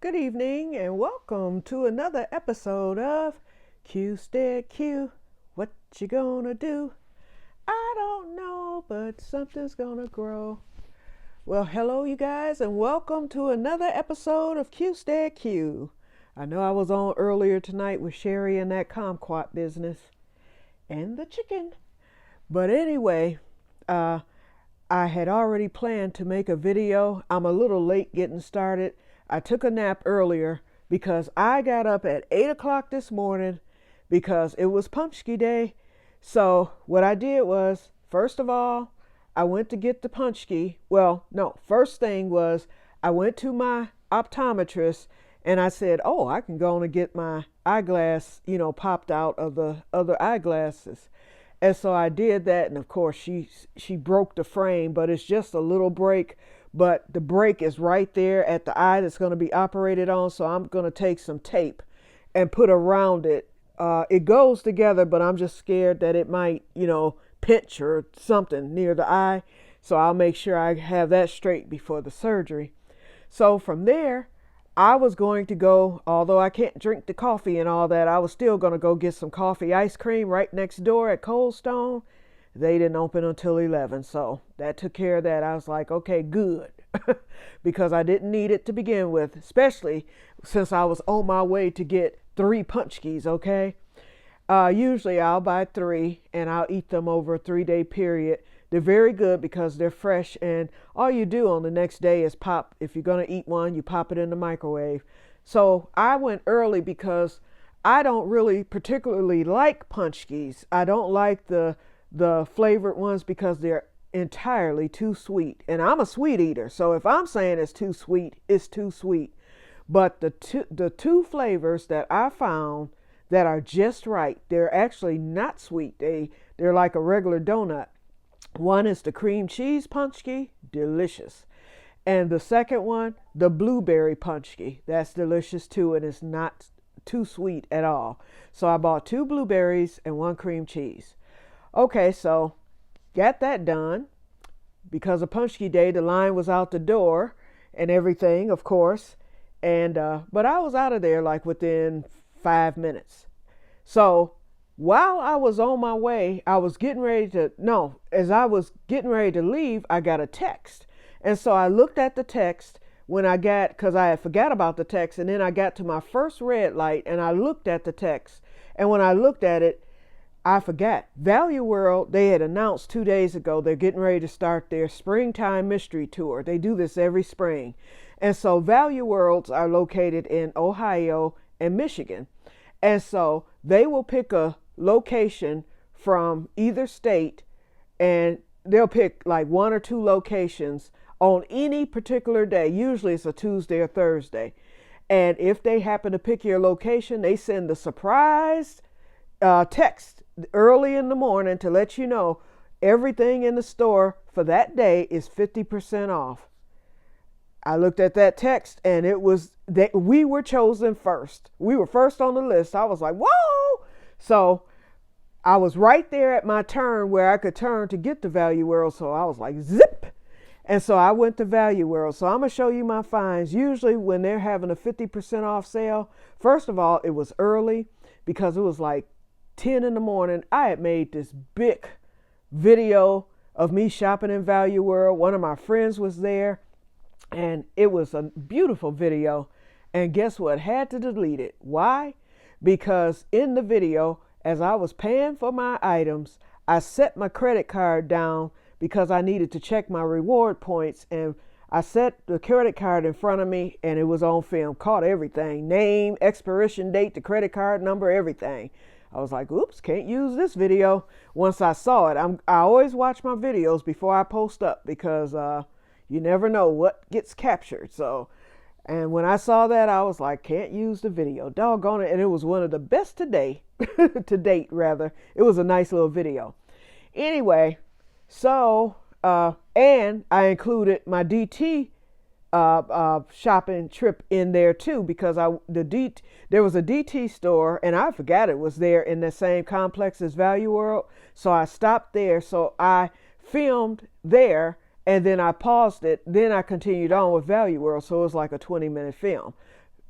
Good evening and welcome to another episode of Que-stead-Que. What you gonna do? I don't know, but something's gonna grow. Well, hello you guys and welcome to another episode of Que-stead-Que. I know I was on earlier tonight with Sherry and that kumquat business and the chicken. But anyway, I had already planned to make a video. I'm a little late getting started. I took a nap earlier because I got up at 8 o'clock this morning because it was Punchki Day. So what I did was, first of all, I went to get the Punchki. Well, no, first thing was I went to my optometrist and I said, oh, I can go on and get my eyeglass, popped out of the other eyeglasses. And so I did that, and of course she broke the frame, but it's just a little break. But the break is right there at the eye that's going to be operated on. So I'm going to take some tape and put around it. It goes together, but I'm just scared that it might, pinch or something near the eye. So I'll make sure I have that straight before the surgery. So from there, I was going to go, although I can't drink the coffee and all that, I was still going to go get some coffee ice cream right next door at Cold Stone. They didn't open until 11, so that took care of that. I was like, okay, good, because I didn't need it to begin with, especially since I was on my way to get 3 Punchkis, okay? Usually I'll buy 3, and I'll eat them over a 3-day period. They're very good because they're fresh, and all you do on the next day is pop. If you're going to eat one, you pop it in the microwave. So I went early because I don't really particularly like Punchkis. I don't like the flavored ones because they're entirely too sweet. And I'm a sweet eater, so if I'm saying it's too sweet, it's too sweet. But the two flavors that I found that are just right, they're actually not sweet. They're like a regular donut. One is the cream cheese Punchki, delicious. And the second one, the blueberry Punchki, that's delicious too, and it's not too sweet at all. So I bought 2 blueberries and 1 cream cheese. Okay, so got that done. Because of Punchki Day, the line was out the door and everything, of course. And but I was out of there like within 5 minutes. So while I was on my way, as I was getting ready to leave, I got a text. And so I looked at the text because I had forgot about the text. And then I got to my first red light and I looked at the text. And when I looked at it, I forgot. Value World, they had announced 2 days ago they're getting ready to start their springtime mystery tour. They do this every spring. And so Value Worlds are located in Ohio and Michigan. And so they will pick a location from either state and they'll pick like 1 or 2 locations on any particular day. Usually it's a Tuesday or Thursday. And if they happen to pick your location, they send a surprise text early in the morning to let you know everything in the store for that day is 50% off. I looked at that text and it was that we were chosen first. We were first on the list. I was like, whoa! So I was right there at my turn where I could turn to get to Value World. So I was like, zip! And so I went to Value World. So I'm going to show you my finds. Usually when they're having a 50% off sale, first of all, it was early because it was like 10 in the morning. I had made this big video of me shopping in Value World. One of my friends was there and it was a beautiful video. And guess what? Had to delete it. Why? Because in the video, as I was paying for my items, I set my credit card down because I needed to check my reward points. And I set the credit card in front of me and it was on film. Caught everything. Name, expiration date, the credit card number, everything. I was like, oops, can't use this video. Once I saw it, I always watch my videos before I post up because you never know what gets captured. And when I saw that, I was like, can't use the video. Doggone it. And it was one of the best to date. It was a nice little video. Anyway, so, and I included my DT shopping trip in there too, because there was a DT store and I forgot it was there in the same complex as Value World. So I stopped there. So I filmed there and then I paused it. Then I continued on with Value World. So it was like a 20-minute film.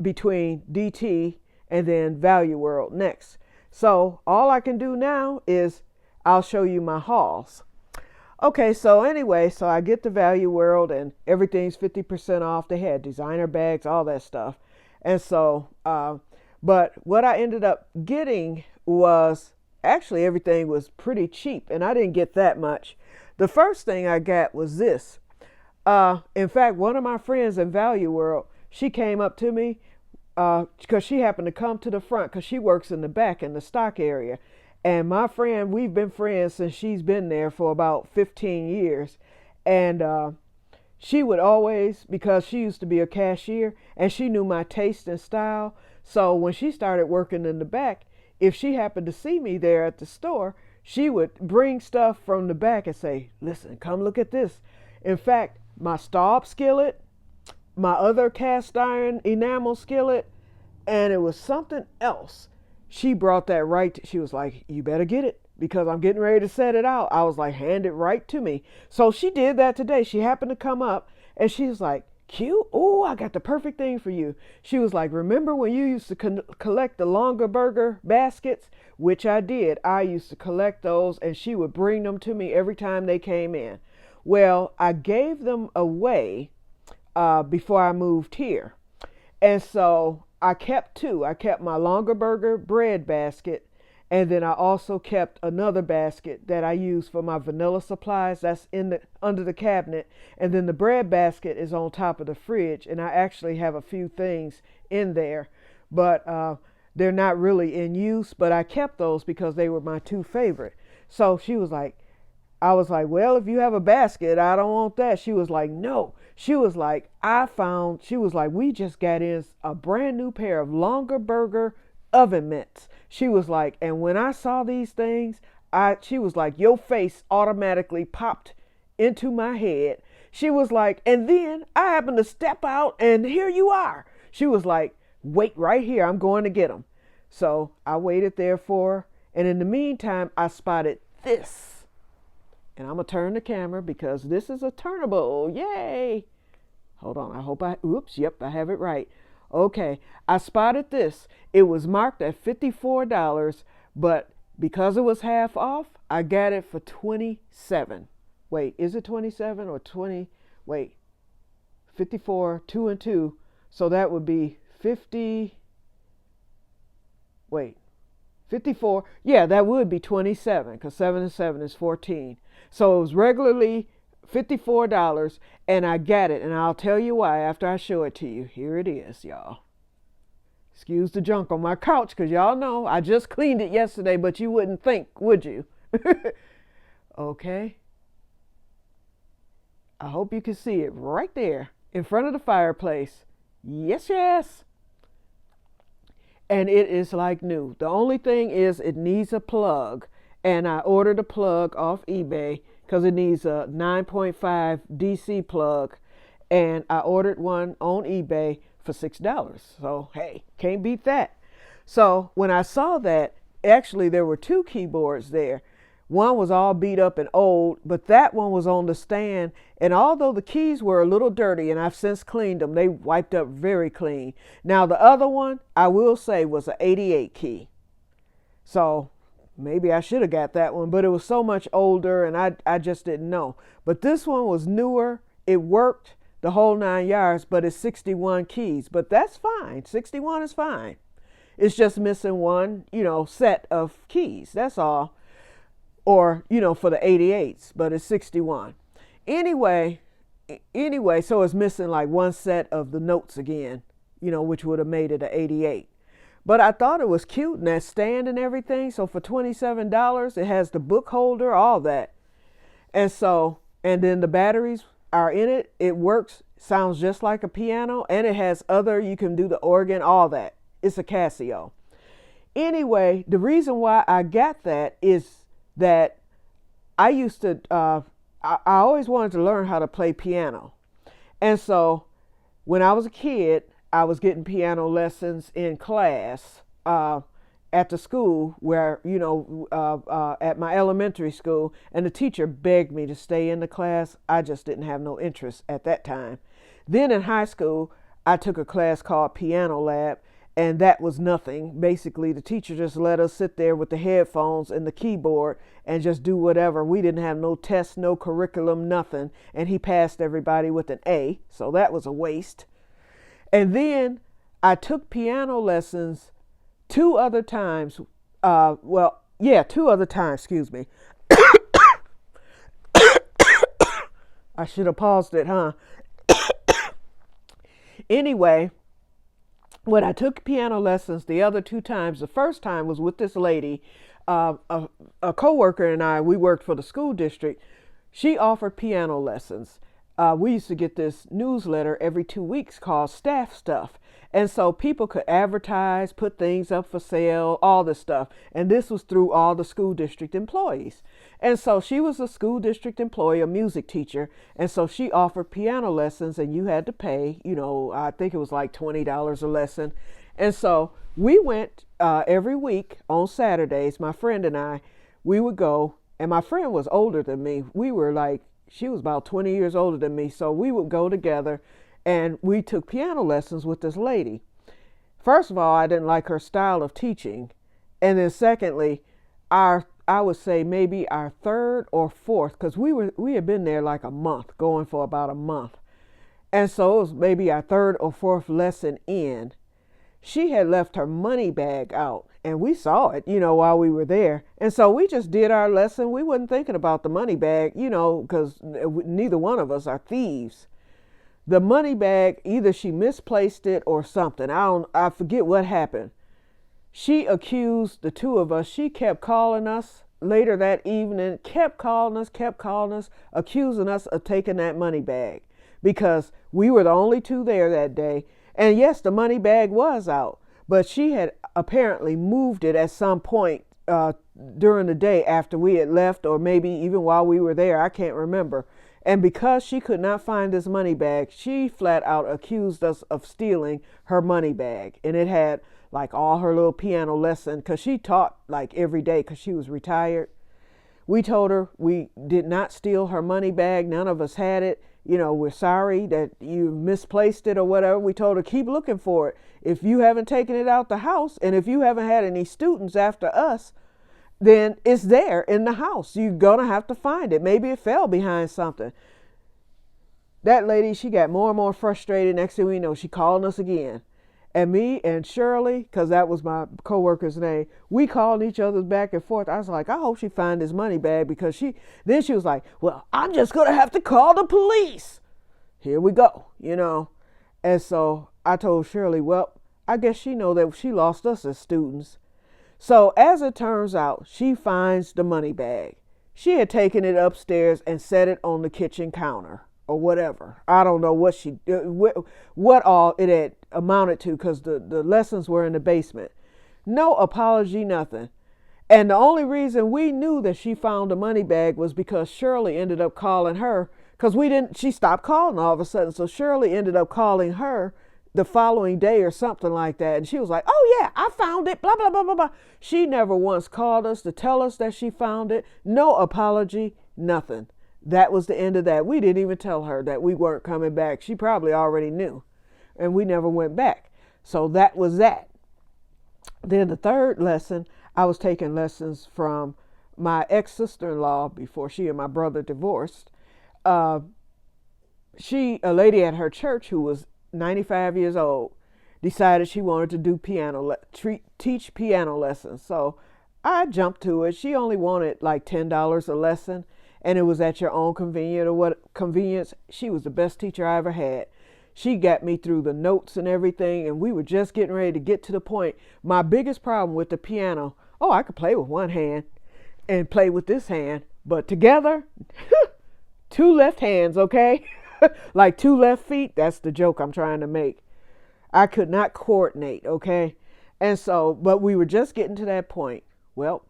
between DT and then Value World next. So all I can do now is I'll show you my hauls. Okay, so anyway, so I get to Value World and everything's 50% off. They had designer bags, all that stuff. And so, but what I ended up getting was actually everything was pretty cheap, and I didn't get that much. The first thing I got was this. In fact, one of my friends in Value World, she came up to me because she happened to come to the front because she works in the back in the stock area. And my friend, we've been friends since she's been there for about 15 years. And she would always, because she used to be a cashier and she knew my taste and style. So when she started working in the back, if she happened to see me there at the store, she would bring stuff from the back and say, listen, come look at this. In fact, my Staub skillet, my other cast iron enamel skillet, and it was something else. She brought that right. She was like, you better get it because I'm getting ready to set it out. I was like, hand it right to me. So she did that today. She happened to come up and she was like, Q, oh, I got the perfect thing for you. She was like, remember when you used to collect the longer burger baskets, which I did. I used to collect those and she would bring them to me every time they came in. Well, I gave them away before I moved here. And so I kept two. I kept my longer burger bread basket, and then I also kept another basket that I use for my vanilla supplies. That's under the cabinet, and then the bread basket is on top of the fridge, and I actually have a few things in there, but they're not really in use, but I kept those because they were my two favorite. So she was like, I was like, well, if you have a basket, I don't want that. She was like, no. She was like, we just got in a brand new pair of longer burger oven mitts. She was like, and when I saw these things, she was like, your face automatically popped into my head. She was like, and then I happened to step out and here you are. She was like, wait right here. I'm going to get them. So I waited there for her. And in the meantime, I spotted this. And I'm going to turn the camera because this is a turnable. Yay. Hold on. I have it right. Okay. I spotted this. It was marked at $54, but because it was half off, I got it for $27. Wait, is it 27 or 20? Wait, 54, 2 and 2. So that would be 50. Wait, 54. Yeah, that would be 27 because 7 and 7 is 14. So it was regularly $54 and I got it. And I'll tell you why after I show it to you. Here it is, y'all. Excuse the junk on my couch because y'all know I just cleaned it yesterday, but you wouldn't think, would you? Okay. I hope you can see it right there in front of the fireplace. Yes, yes. And it is like new. The only thing is it needs a plug. And I ordered a plug off eBay because it needs a 9.5 DC plug. And I ordered one on eBay for $6. So, hey, can't beat that. So when I saw that, actually there were two keyboards there. One was all beat up and old, but that one was on the stand. And although the keys were a little dirty, and I've since cleaned them, they wiped up very clean. Now the other one, I will say, was an 88 key. So maybe I should have got that one, but it was so much older and I just didn't know. But this one was newer. It worked the whole 9 yards, but it's 61 keys. But that's fine. 61 is fine. It's just missing one, set of keys. That's all. Or, for the 88s, but it's 61. Anyway, so it's missing like one set of the notes again, which would have made it an 88. But I thought it was cute and that stand and everything. So for $27, it has the book holder, all that. And then the batteries are in it. It works, sounds just like a piano, and it has you can do the organ, all that. It's a Casio. Anyway, the reason why I got that is that I used to, I always wanted to learn how to play piano. And so when I was a kid, I was getting piano lessons in class at the school where, at my elementary school, and the teacher begged me to stay in the class. I just didn't have no interest at that time. Then in high school, I took a class called Piano Lab, and that was nothing. Basically, the teacher just let us sit there with the headphones and the keyboard and just do whatever. We didn't have no tests, no curriculum, nothing. And he passed everybody with an A, so that was a waste. And then I took piano lessons two other times. Two other times, excuse me. I should have paused it, huh? Anyway, when I took piano lessons the other two times, the first time was with this lady, a coworker and I, we worked for the school district. She offered piano lessons. We used to get this newsletter every 2 weeks called Staff Stuff. And so people could advertise, put things up for sale, all this stuff. And this was through all the school district employees. And so she was a school district employee, a music teacher. And so she offered piano lessons and you had to pay, I think it was like $20 a lesson. And so we went every week on Saturdays, my friend and I, we would go. And my friend was older than me. She was about 20 years older than me. So we would go together and we took piano lessons with this lady. First of all, I didn't like her style of teaching. And then secondly, I would say maybe our third or fourth, because we had been there like a month, going for about a month. And so it was maybe our third or fourth lesson in. She had left her money bag out and we saw it, while we were there. And so we just did our lesson. We wasn't thinking about the money bag, because neither one of us are thieves. The money bag, either she misplaced it or something. I forget what happened. She accused the two of us. She kept calling us later that evening, kept calling us, accusing us of taking that money bag because we were the only two there that day. And yes, the money bag was out, but she had apparently moved it at some point during the day after we had left, or maybe even while we were there. I can't remember. And because she could not find this money bag, she flat out accused us of stealing her money bag. And it had like all her little piano lesson, because she taught like every day because she was retired. We told her we did not steal her money bag. None of us had it. We're sorry that you misplaced it or whatever. We told her, keep looking for it. If you haven't taken it out the house, and if you haven't had any students after us, then it's there in the house. You're going to have to find it. Maybe it fell behind something. That lady, she got more and more frustrated. Next thing we know, she called us again. And me and Shirley, because that was my coworker's name, we called each other back and forth. I was like, I hope she find this money bag, because she was like, well, I'm just going to have to call the police. Here we go, And so I told Shirley, well, I guess she know that she lost us as students. So as it turns out, she finds the money bag. She had taken it upstairs and set it on the kitchen counter or whatever. I don't know what all it had amounted to, because the lessons were in the basement. No apology, nothing. And the only reason we knew that she found the money bag was because Shirley ended up calling her, because she stopped calling all of a sudden. So Shirley ended up calling her the following day or something like that. And she was like, oh yeah, I found it, blah, blah, blah, blah, blah. She never once called us to tell us that she found it. No apology, nothing. That was the end of that. We didn't even tell her that we weren't coming back. She probably already knew. And we never went back. So that was that. Then the third lesson, I was taking lessons from my ex-sister-in-law before she and my brother divorced. A lady at her church who was 95 years old decided she wanted to do teach piano lessons. So I jumped to it. She only wanted like $10 a lesson, and it was at your own convenience. She was the best teacher I ever had. She got me through the notes and everything, and we were just getting ready to get to the point. My biggest problem with the piano, I could play with one hand and play with this hand, but together, two left hands, okay? Like two left feet, that's the joke I'm trying to make. I could not coordinate, okay? And so, but we were just getting to that point. Well,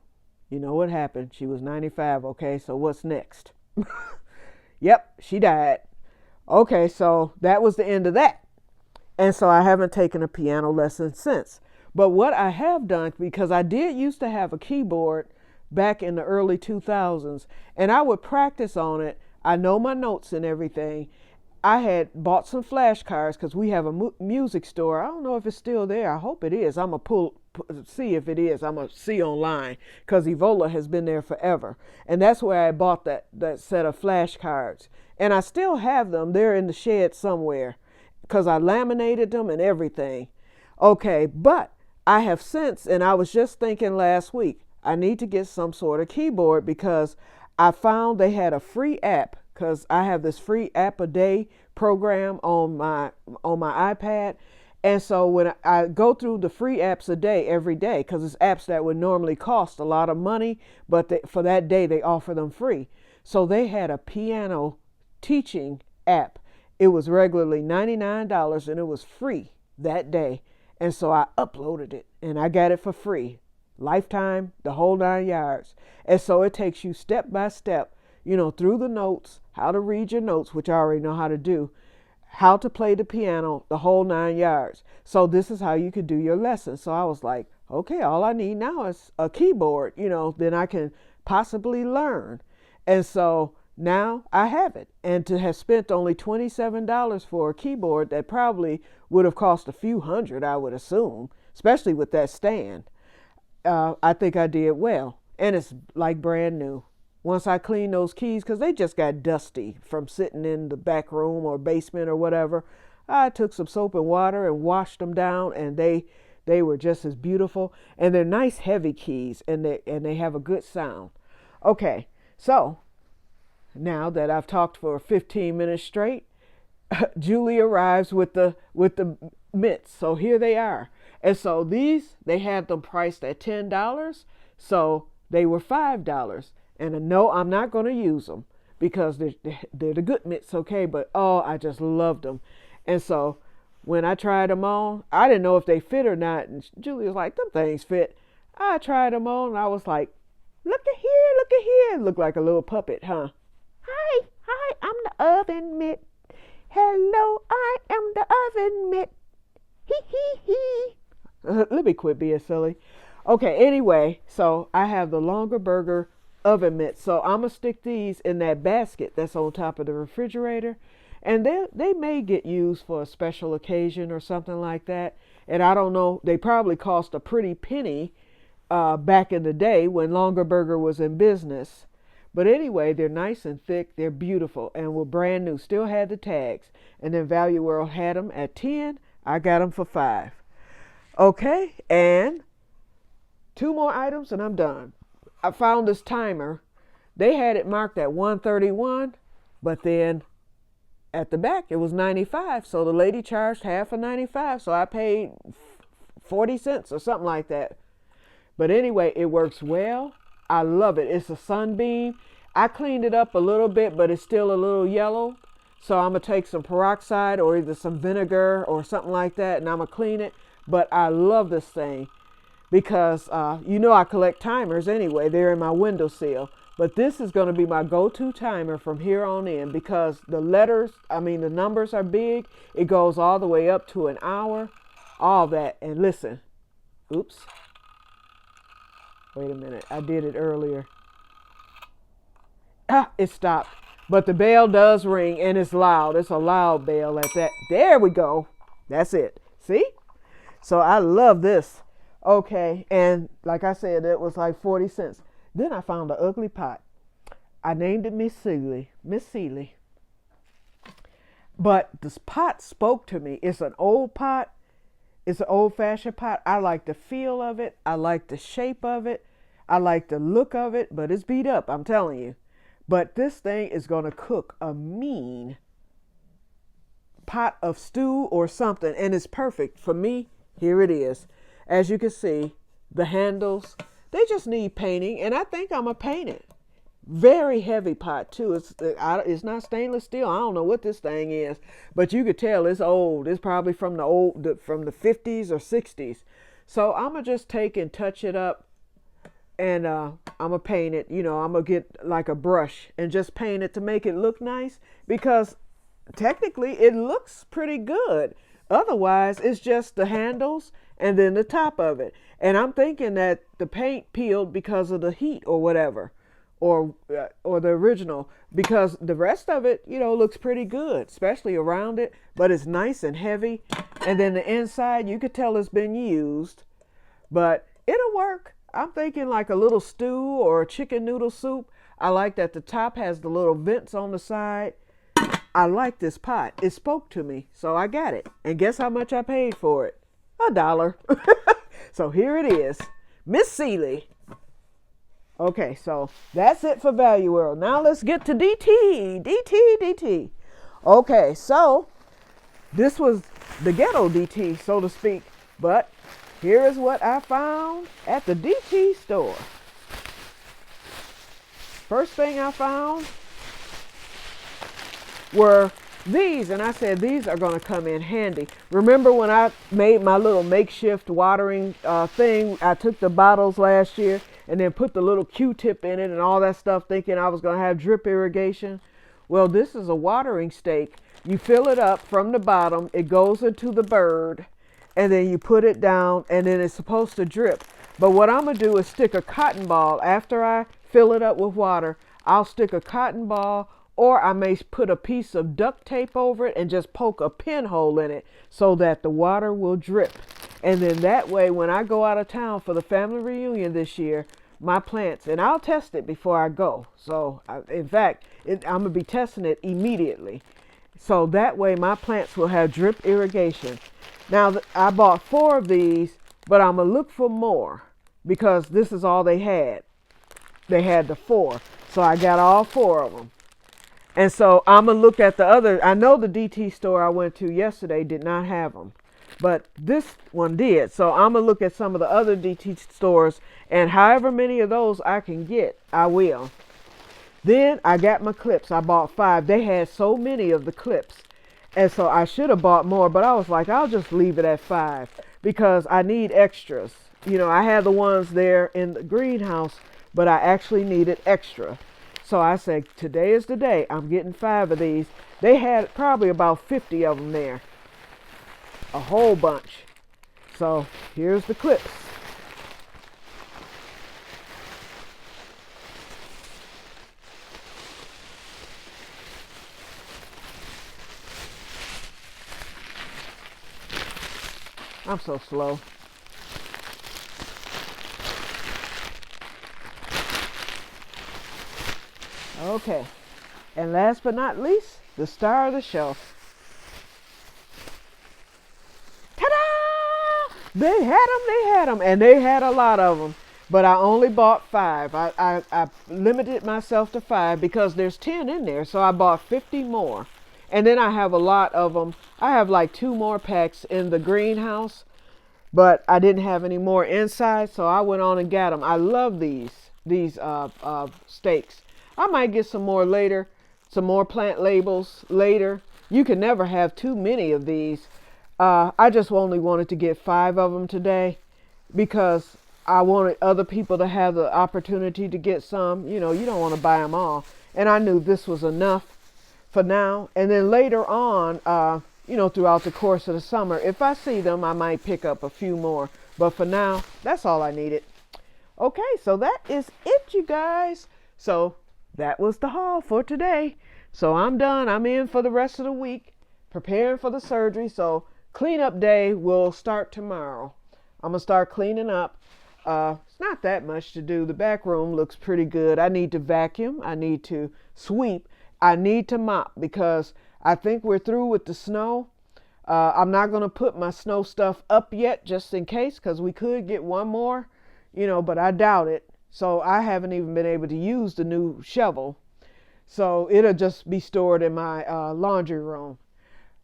you know what happened. She was 95, okay? So what's next? Yep, she died. Okay, so that was the end of that. And so I haven't taken a piano lesson since. But what I have done, because I did used to have a keyboard back in the early 2000s, and I would practice on it. I know my notes and everything. I had bought some flashcards because we have a music store. I don't know if it's still there. I hope it is. I'm going to see if it is. I'm going to see online because Evola has been there forever. And that's where I bought that set of flashcards. And I still have them. They're in the shed somewhere because I laminated them and everything. Okay, but I have since, and I was just thinking last week, I need to get some sort of keyboard because I found they had a free app, because I have this free app a day program on my iPad. And so when I go through the free apps a day every day, because it's apps that would normally cost a lot of money, but for that day they offer them free. So they had a piano teaching app. It was regularly $99 and it was free that day. And so I uploaded it and I got it for free. Lifetime, the whole 9 yards. And so it takes you step by step, through the notes, how to read your notes, which I already know how to do, how to play the piano, the whole 9 yards. So this is how you could do your lesson. So I was like, okay, all I need now is a keyboard, then I can possibly learn. And so now I have it. And to have spent only $27 for a keyboard that probably would have cost a few hundred, I would assume, especially with that stand, I think I did well. And it's like brand new. Once I clean those keys, because they just got dusty from sitting in the back room or basement or whatever, I took some soap and water and washed them down, and they were just as beautiful. And they're nice heavy keys, and they have a good sound. Okay, so now that I've talked for 15 minutes straight, Julie arrives with the mitts. So here they are. And so they had them priced at $10, so they were $5. And no, I'm not going to use them because they're the good mitts, okay? But I just loved them. And so when I tried them on, I didn't know if they fit or not. And Julie was like, them things fit. I tried them on and I was like, look at here. Looked like a little puppet, huh? Hi, I'm the oven mitt. Hello, I am the oven mitt. Hee. Let me quit being silly. Okay, anyway, so I have the longer burger oven mitts. So I'm going to stick these in that basket that's on top of the refrigerator. And they may get used for a special occasion or something like that. And I don't know, they probably cost a pretty penny back in the day when Longer Burger was in business. But anyway, they're nice and thick. They're beautiful and were brand new. Still had the tags. And then Value World had them at 10. I got them for 5. Okay, and 2 more items and I'm done. I found this timer. They had it marked at 131, but then at the back it was 95. So the lady charged half of 95. So I paid 40 cents or something like that. But anyway, it works well. I love it. It's a Sunbeam. I cleaned it up a little bit, but it's still a little yellow. So I'm going to take some peroxide or either some vinegar or something like that, and I'm going to clean it. But I love this thing because, I collect timers anyway. They're in my windowsill. But this is going to be my go-to timer from here on in because the numbers are big. It goes all the way up to an hour, all that. And listen, oops. Wait a minute, I did it earlier. It stopped. But the bell does ring and it's loud. It's a loud bell at that. There we go. That's it. See? So I love this. Okay, and like I said, it was like 40 cents. Then I found an ugly pot. I named it Miss Seeley. But this pot spoke to me. It's an old pot. It's an old-fashioned pot. I like the feel of it. I like the shape of it. I like the look of it, but it's beat up, I'm telling you. But this thing is going to cook a mean pot of stew or something, and it's perfect. For me, here it is. As you can see, the handles, they just need painting, and I think I'm going to paint it. Very heavy pot, too. It's not stainless steel. I don't know what this thing is, but you could tell it's old. It's probably from the 50s or 60s. So I'm going to just take and touch it up, and I'm going to paint it. I'm going to get like a brush and just paint it to make it look nice because technically it looks pretty good. Otherwise, it's just the handles and then the top of it. And I'm thinking that the paint peeled because of the heat or whatever. or the original, because the rest of it, looks pretty good, especially around it, but it's nice and heavy. And then the inside, you could tell it's been used, but it'll work. I'm thinking like a little stew or a chicken noodle soup. I like that the top has the little vents on the side. I like this pot. It spoke to me, so I got it. And guess how much I paid for it? $1. So here it is. Miss Seeley. Okay, so that's it for Value World. Now let's get to DT. Okay, so this was the ghetto DT, so to speak. But here is what I found at the DT store. First thing I found were these, and I said these are going to come in handy. Remember when I made my little makeshift watering thing? I took the bottles last year and then put the little Q-tip in it and all that stuff, thinking I was going to have drip irrigation. Well, this is a watering stake. You fill it up from the bottom, it goes into the bird, and then you put it down, and then it's supposed to drip. But what I'm going to do is stick a cotton ball. After I fill it up with water, I'll stick a cotton ball, or I may put a piece of duct tape over it and just poke a pinhole in it so that the water will drip. And then that way, when I go out of town for the family reunion this year, my plants, and I'll test it before I go. So, in fact, I'm going to be testing it immediately. So that way my plants will have drip irrigation. Now, I bought 4 of these, but I'm going to look for more because this is all they had. They had the 4. So I got all 4 of them. And so I'm going to look at the other. I know the DT store I went to yesterday did not have them, but this one did. So I'm going to look at some of the other DT stores, and however many of those I can get, I will. Then I got my clips. I bought 5. They had so many of the clips. And so I should have bought more, but I was like, I'll just leave it at 5 because I need extras. I had the ones there in the greenhouse, but I actually needed extra. So I said, today is the day. I'm getting 5 of these. They had probably about 50 of them there. A whole bunch. So here's the clips. I'm so slow. Okay, and last but not least, the star of the show. Ta-da! They had them, and they had a lot of them. But I only bought 5. I limited myself to 5 because there's 10 in there, so I bought 50 more. And then I have a lot of them. I have like 2 more packs in the greenhouse, but I didn't have any more inside, so I went on and got them. I love these stakes. I might get some more later, some more plant labels later. You can never have too many of these. I just only wanted to get 5 of them today because I wanted other people to have the opportunity to get some. You don't want to buy them all. And I knew this was enough for now. And then later on, throughout the course of the summer, if I see them, I might pick up a few more. But for now, that's all I needed. Okay, so that is it, you guys. So that was the haul for today. So I'm done. I'm in for the rest of the week, preparing for the surgery. So cleanup day will start tomorrow. I'm going to start cleaning up. It's not that much to do. The back room looks pretty good. I need to vacuum. I need to sweep. I need to mop because I think we're through with the snow. I'm not going to put my snow stuff up yet just in case because we could get one more, but I doubt it. So I haven't even been able to use the new shovel. So it'll just be stored in my laundry room.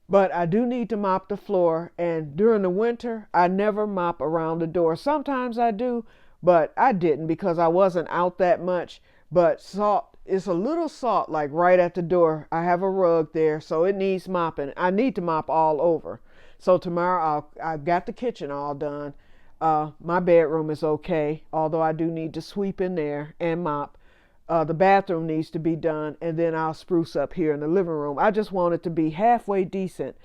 But I do need to mop the floor. And during the winter, I never mop around the door. Sometimes I do, but I didn't because I wasn't out that much. But salt, it's a little salt like right at the door. I have a rug there, so it needs mopping. I need to mop all over. So tomorrow I've got the kitchen all done. My bedroom is okay, although I do need to sweep in there and mop. The bathroom needs to be done, and then I'll spruce up here in the living room. I just want it to be halfway decent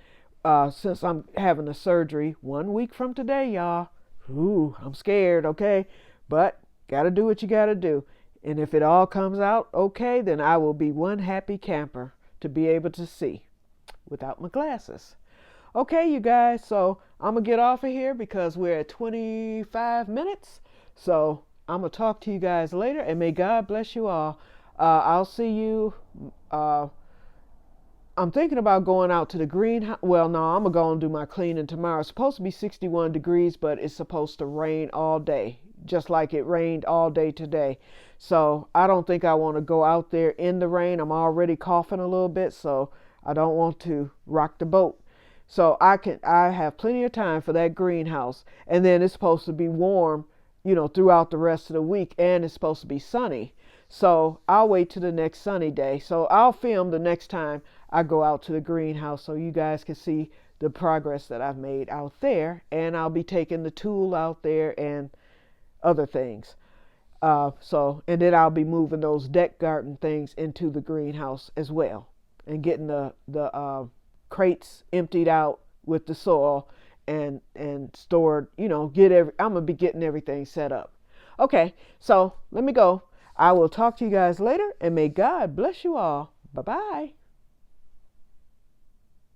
since I'm having a surgery 1 week from today, y'all. Ooh, I'm scared, okay? But gotta do what you gotta do. And if it all comes out okay, then I will be one happy camper to be able to see without my glasses. Okay, you guys, so I'm going to get off of here because we're at 25 minutes. So I'm going to talk to you guys later, and may God bless you all. I'll see you. I'm thinking about going out to the greenhouse. Well, no, I'm going to go and do my cleaning tomorrow. It's supposed to be 61 degrees, but it's supposed to rain all day, just like it rained all day today. So I don't think I want to go out there in the rain. I'm already coughing a little bit, so I don't want to rock the boat. So I have plenty of time for that greenhouse. And then it's supposed to be warm, throughout the rest of the week, and it's supposed to be sunny. So I'll wait till the next sunny day. So I'll film the next time I go out to the greenhouse so you guys can see the progress that I've made out there. And I'll be taking the tool out there and other things. And then I'll be moving those deck garden things into the greenhouse as well, and getting the crates emptied out with the soil and stored. I'm gonna be getting everything set up. Okay, so let me go. I will talk to you guys later, and may God bless you all. Bye bye.